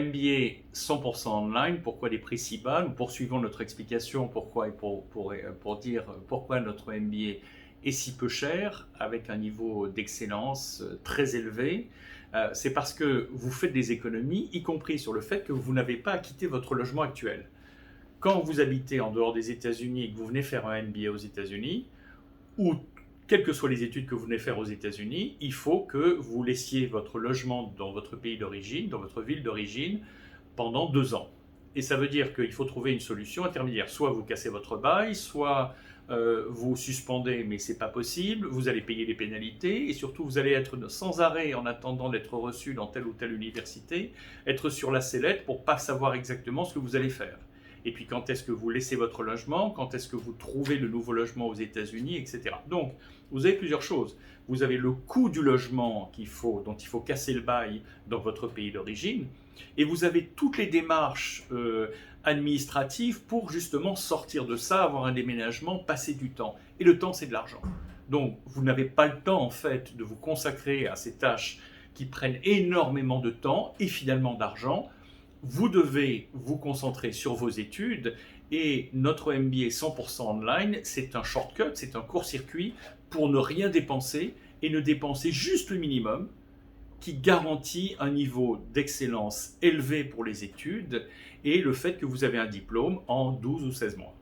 MBA 100% online, pourquoi des prix si bas? Nous poursuivons notre explication pourquoi et pour dire pourquoi notre MBA est si peu cher, avec un niveau d'excellence très élevé. C'est parce que vous faites des économies, y compris sur le fait que vous n'avez pas à quitter votre logement actuel. Quand vous habitez en dehors des États-Unis et que vous venez faire un MBA aux États-Unis, ou quelles que soient les études que vous venez faire aux États-Unis, il faut que vous laissiez votre logement dans votre pays d'origine, dans votre ville d'origine, pendant 2 ans. Et ça veut dire qu'il faut trouver une solution intermédiaire. Soit vous cassez votre bail, soit vous suspendez, mais c'est pas possible, vous allez payer des pénalités, et surtout vous allez être sans arrêt en attendant d'être reçu dans telle ou telle université, être sur la sellette pour pas savoir exactement ce que vous allez faire. Et puis quand est-ce que vous laissez votre logement, quand est-ce que vous trouvez le nouveau logement aux États-Unis, etc. Donc, vous avez plusieurs choses. Vous avez le coût du logement dont il faut casser le bail dans votre pays d'origine, et vous avez toutes les démarches administratives pour justement sortir de ça, avoir un déménagement, passer du temps. Et le temps, c'est de l'argent. Donc, vous n'avez pas le temps, en fait, de vous consacrer à ces tâches qui prennent énormément de temps et finalement d'argent. Vous devez vous concentrer sur vos études et notre MBA 100% online, c'est un shortcut, c'est un court-circuit pour ne rien dépenser et ne dépenser juste le minimum qui garantit un niveau d'excellence élevé pour les études et le fait que vous avez un diplôme en 12 ou 16 mois.